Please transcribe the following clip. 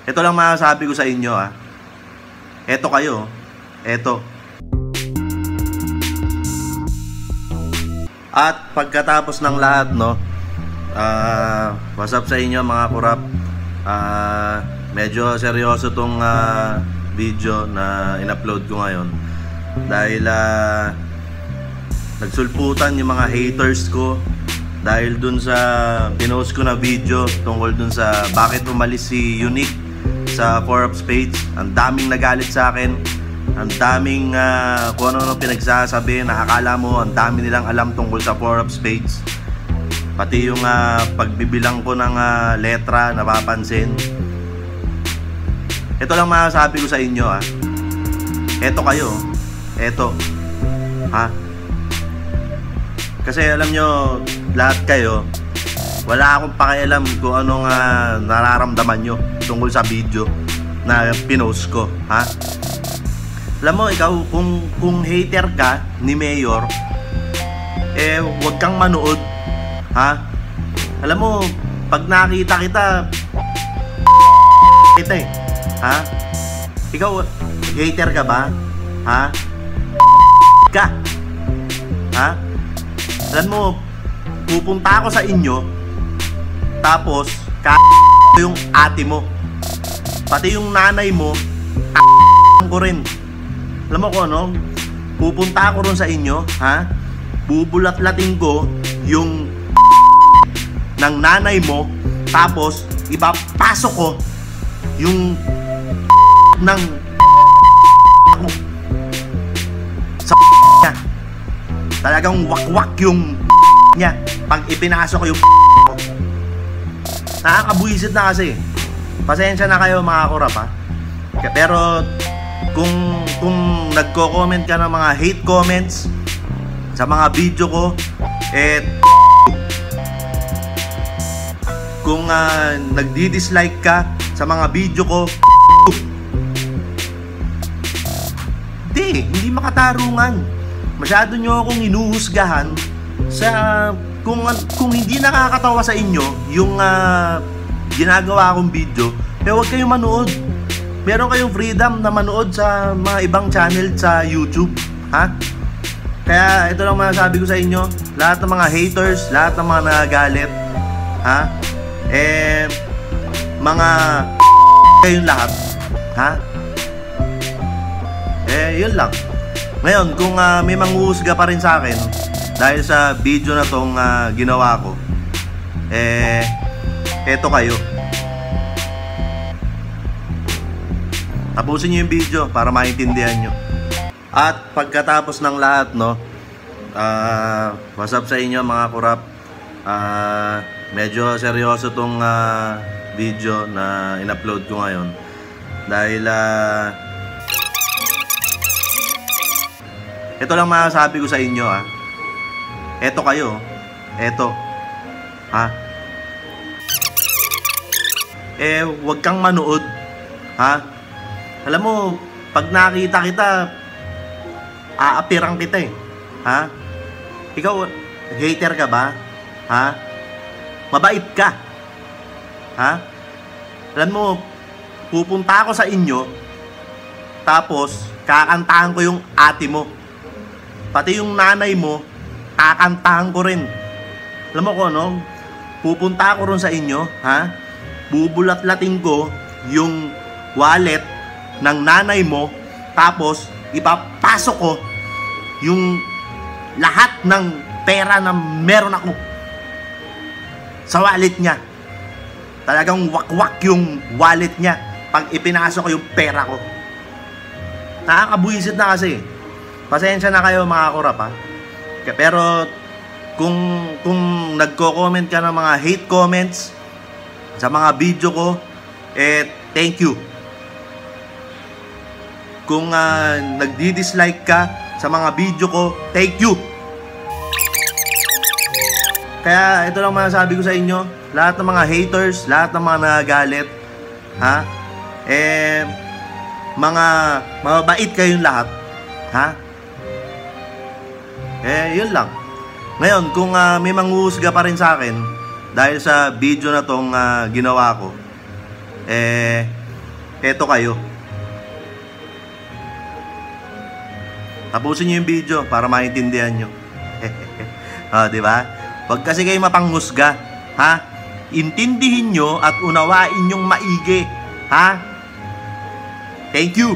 Ito lang masasabi ko sa inyo Eto kayo. Eto. At pagkatapos ng lahat, no, what's up sa inyo mga kurap. Medyo seryoso tong video na in-upload ko ngayon. Dahil nagsulputan yung mga haters ko dahil dun sa pinost ko na video tungkol dun sa bakit umalis si Unique sa 4Ups page. Ang daming nagalit sa akin, ang daming kung ano pinagsasabi na akala mo ang dami nilang alam tungkol sa 4Ups page. Pati yung pagbibilang ko ng letra napapansin. Ito lang masasabi ko sa inyo Eto kayo. Eto. Kasi alam nyo, lahat kayo, wala akong pakialam kung anong nararamdaman nyo tungkol sa video na pinost ko. Alam mo, ikaw, kung hater ka ni Mayor, huwag kang manood. Alam mo, pag nakita kita ikaw, hater ka ba? Alam mo, pupunta ako sa inyo, tapos yung ate mo, pati yung nanay mo, ko rin. Alam mo ko ano, pupunta ako ron sa inyo, bubulat-lating ko yung ng nanay mo, tapos ipapasok ko yung ng sa niya. Talagang wakwak yung niya pag ipinasok ko yung nakakabuisit na kasi. Pasensya na kayo mga kurap Pero kung nagko-comment ka ng mga hate comments sa mga video ko, kung nagdi-dislike ka sa mga video ko, hindi makatarungan. Masyado nyo akong inuhusgahan sa kung hindi nakakatawa sa inyo yung ginagawa kong video, huwag kayong manood. Meron kayong freedom na manood sa mga ibang channel sa YouTube. Kaya ito lang masasabi ko sa inyo, lahat ng mga haters, lahat ng mga nagagalit, mga kayong lahat, yun lang. Ngayon, kung may manghuhusga pa rin sa akin dahil sa video na tong ginawa ko, eto kayo. Tapusin nyo yung video para maintindihan nyo. At pagkatapos ng lahat, no, what's up sa inyo mga kurap. Medyo seryoso tong video na in-upload ko ngayon. Dahil ito lang masasabi ko sa inyo eto kayo. Eto. Huwag kang manood. Alam mo, pag nakita kita, aapirang kita Ikaw, hater ka ba? Mabait ka? Alam mo, pupunta ako sa inyo, tapos kakantahan ko yung ate mo, pati yung nanay mo, kakantahan ko rin. Alam mo ko, no? Pupunta ako ron sa inyo, bubulat-lating ko yung wallet ng nanay mo, tapos ipapasok ko yung lahat ng pera na meron ako sa wallet niya. Talagang wakwak yung wallet niya pag ipinasok ko yung pera ko. Nakakabuisit na kasi. Pasensya na kayo mga kurap Pero kung nagko-comment ka ng mga hate comments sa mga video ko, thank you. Kung nagdi-dislike ka sa mga video ko, thank you. Kaya ito lang masasabi ko sa inyo, lahat ng mga haters, lahat ng mga nagagalit, mga mababait kayong lahat, yun lang. Ngayon, kung may manghuhusga pa rin sa akin dahil sa video na tong ginawa ko, Eto kayo. Tapusin nyo yung video para maintindihan nyo. Di ba? Huwag kasi kayo mapanghusga. Ha? Intindihin nyo at unawain yung maigi. Ha? Thank you.